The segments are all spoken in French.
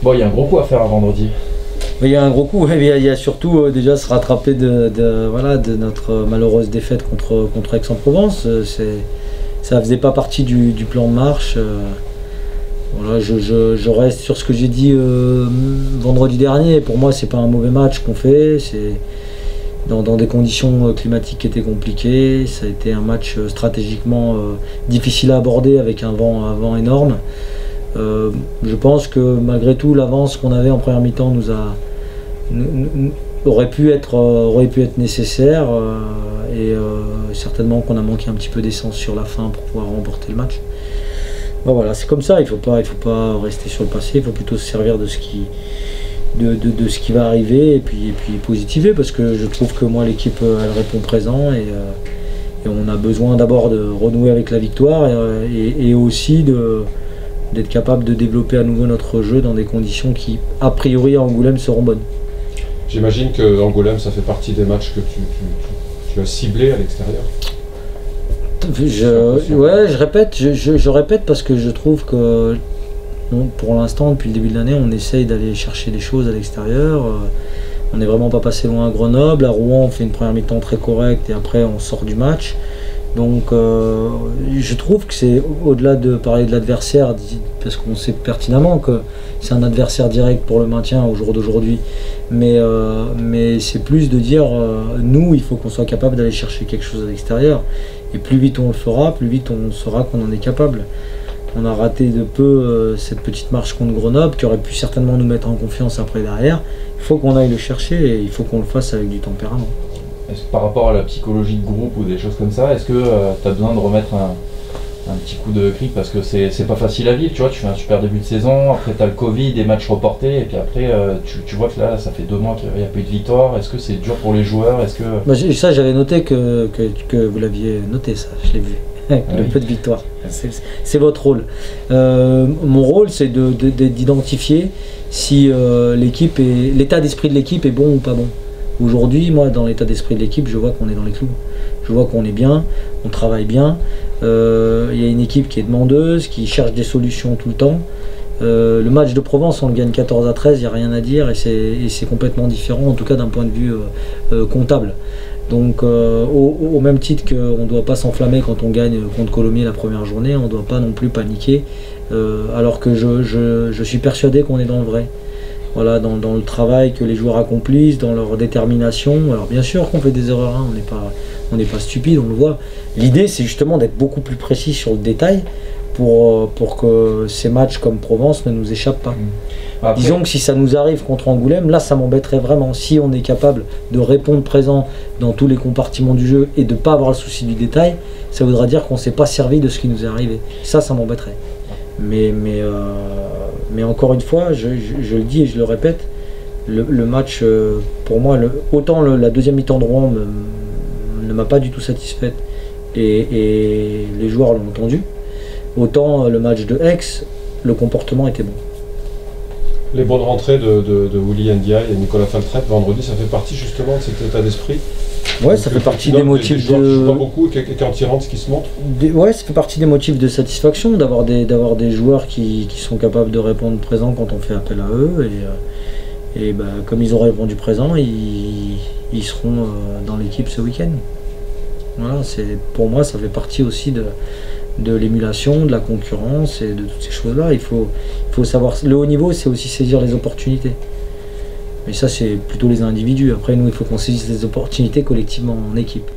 Bon, il y a un gros coup à faire un vendredi. Il y a un gros coup, il y a surtout déjà se rattraper de notre malheureuse défaite contre Aix-en-Provence. Ça faisait pas partie du plan de marche. Voilà, je reste sur ce que j'ai dit vendredi dernier. Pour moi, c'est pas un mauvais match qu'on fait. C'est dans des conditions climatiques qui étaient compliquées. Ça a été un match stratégiquement difficile à aborder avec un vent énorme. Je pense que malgré tout, l'avance qu'on avait en première mi-temps aurait pu être nécessaire et certainement qu'on a manqué un petit peu d'essence sur la fin pour pouvoir remporter le match. Bon, voilà, c'est comme ça, il faut pas rester sur le passé, il faut plutôt se servir de ce qui va arriver et puis positiver, parce que je trouve que moi l'équipe elle répond présent et on a besoin d'abord de renouer avec la victoire et aussi d'être capable de développer à nouveau notre jeu dans des conditions qui a priori à Angoulême seront bonnes. J'imagine que Angoulême ça fait partie des matchs que tu as ciblés à l'extérieur. Je répète parce que je trouve que pour l'instant, depuis le début de l'année, on essaye d'aller chercher des choses à l'extérieur. On n'est vraiment pas passé loin à Grenoble. À Rouen, on fait une première mi-temps très correcte et après on sort du match. Donc je trouve que c'est au-delà de parler de l'adversaire, parce qu'on sait pertinemment que c'est un adversaire direct pour le maintien au jour d'aujourd'hui. Mais c'est plus de dire, nous, il faut qu'on soit capable d'aller chercher quelque chose à l'extérieur. Et plus vite on le fera, plus vite on saura qu'on en est capable. On a raté de peu cette petite marche contre Grenoble qui aurait pu certainement nous mettre en confiance après derrière. Il faut qu'on aille le chercher et il faut qu'on le fasse avec du tempérament. Par rapport à la psychologie de groupe ou des choses comme ça, est-ce que tu as besoin de remettre un petit coup de clic, parce que c'est pas facile à vivre, tu vois, tu fais un super début de saison, après tu as le Covid, des matchs reportés, et puis après tu vois que là ça fait 2 mois qu'il n'y a pas eu de victoire. Est-ce que c'est dur pour les joueurs? Est-ce que... Ça j'avais noté que vous l'aviez noté, ça, je l'ai vu. Le peu de victoire, c'est votre rôle. Mon rôle c'est d'identifier si l'état d'esprit de l'équipe est bon ou pas bon. Aujourd'hui, moi, dans l'état d'esprit de l'équipe, je vois qu'on est dans les clous. Je vois qu'on est bien, on travaille bien. Il y a une équipe qui est demandeuse, qui cherche des solutions tout le temps. Le match de Provence, on le gagne 14-13, il n'y a rien à dire et c'est complètement différent, en tout cas d'un point de vue comptable. Donc au même titre qu'on ne doit pas s'enflammer quand on gagne contre Colomiers la première journée, on ne doit pas non plus paniquer, alors que je suis persuadé qu'on est dans le vrai. Voilà, dans le travail que les joueurs accomplissent, dans leur détermination. Alors bien sûr qu'on fait des erreurs, hein, on n'est pas stupide, on le voit. L'idée c'est justement d'être beaucoup plus précis sur le détail pour que ces matchs comme Provence ne nous échappent pas. Après, disons que si ça nous arrive contre Angoulême, là ça m'embêterait vraiment. Si on est capable de répondre présent dans tous les compartiments du jeu et de ne pas avoir le souci du détail, ça voudra dire qu'on ne s'est pas servi de ce qui nous est arrivé. Ça m'embêterait. Mais encore une fois, je le dis et je le répète, le match, pour moi, autant la deuxième mi-temps de Rouen ne m'a pas du tout satisfaite et les joueurs l'ont entendu, autant le match de Aix, le comportement était bon. Les bonnes rentrées de Willy Ndiaye et Nicolas Faltrep vendredi, ça fait partie justement de cet état d'esprit? Ouais, ça fait partie des motifs de... Je vois beaucoup et quand ils rentrent, ce qui se montre. Ouais, ça fait partie des motifs de satisfaction d'avoir des joueurs qui sont capables de répondre présent quand on fait appel à eux. Et bah, comme ils ont répondu présent, ils seront dans l'équipe ce week-end. Voilà, pour moi, ça fait partie aussi de l'émulation, de la concurrence et de toutes ces choses-là. Il faut savoir. Le haut niveau, c'est aussi saisir les opportunités. Mais ça, c'est plutôt les individus. Après, nous, il faut qu'on saisisse les opportunités collectivement en équipe.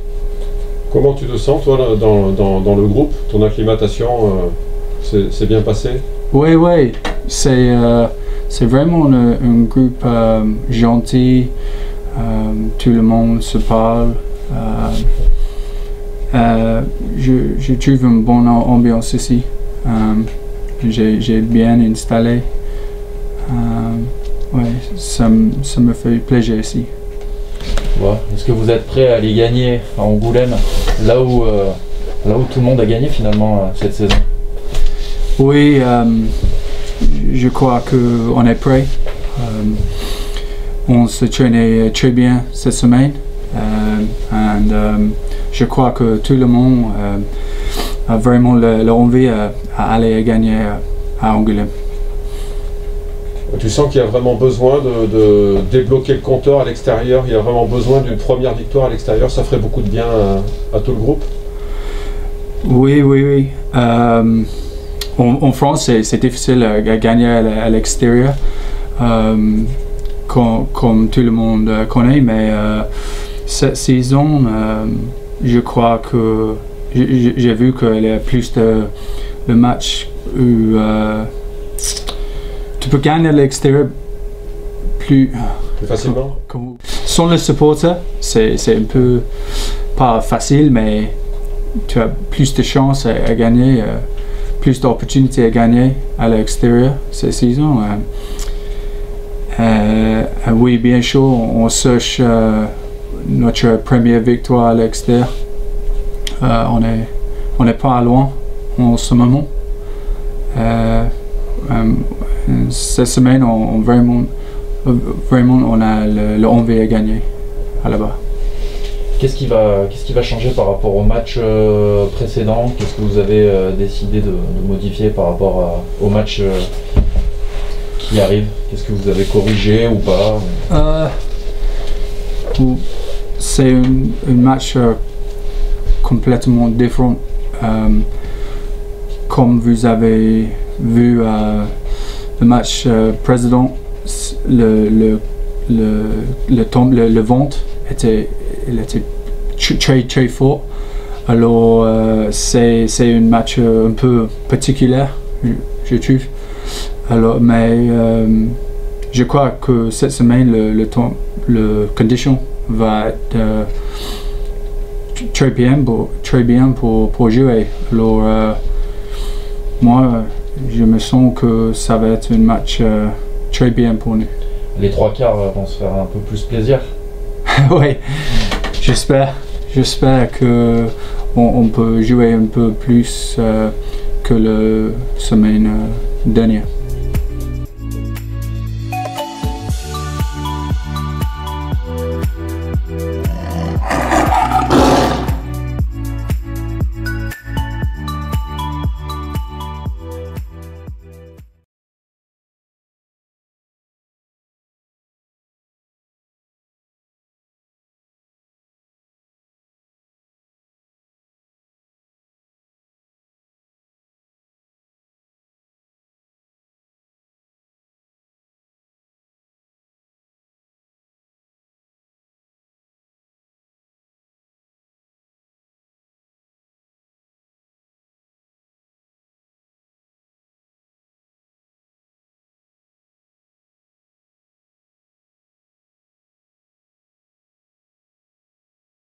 Comment tu te sens, toi, dans le groupe? Ton acclimatation s'est bien passée? Oui, c'est vraiment un groupe gentil. Tout le monde se parle. Je trouve une bonne ambiance ici. J'ai bien installé. Ouais, ça me fait plaisir ici. Ouais. Est-ce que vous êtes prêt à aller gagner à Angoulême, là où tout le monde a gagné finalement cette saison? Oui, je crois qu'on est prêt. On s'est traîné très bien cette semaine. Je crois que tout le monde a vraiment l'envie à aller gagner à Angoulême. Tu sens qu'il y a vraiment besoin de débloquer le compteur à l'extérieur, il y a vraiment besoin d'une première victoire à l'extérieur, ça ferait beaucoup de bien à tout le groupe? Oui, oui, oui. En France, c'est difficile à gagner à l'extérieur, comme tout le monde connaît, mais cette saison, je crois que j'ai vu qu'il y a plus de matchs où tu peux gagner à l'extérieur plus facilement. Sans le supporter, c'est un peu pas facile, mais tu as plus de chances à gagner, plus d'opportunités à gagner à l'extérieur cette saison. Oui, bien sûr, on cherche notre première victoire à l'extérieur. On n'est pas loin en ce moment. Cette semaine, vraiment on a l'envie à gagner là-bas. Qu'est-ce qui va changer par rapport au match précédent? Qu'est-ce que vous avez décidé de modifier par rapport au match qui arrive? Qu'est-ce que vous avez corrigé ou pas? C'est un match complètement différent. Comme vous avez vu le match précédent, le vent était très fort. Alors c'est un match un peu particulier, je trouve. Alors, mais je crois que cette semaine le condition va être très bien pour jouer. Alors moi je me sens que ça va être un match très bien pour nous. Les trois quarts vont se faire un peu plus plaisir. Oui, j'espère que on peut jouer un peu plus que la semaine dernière.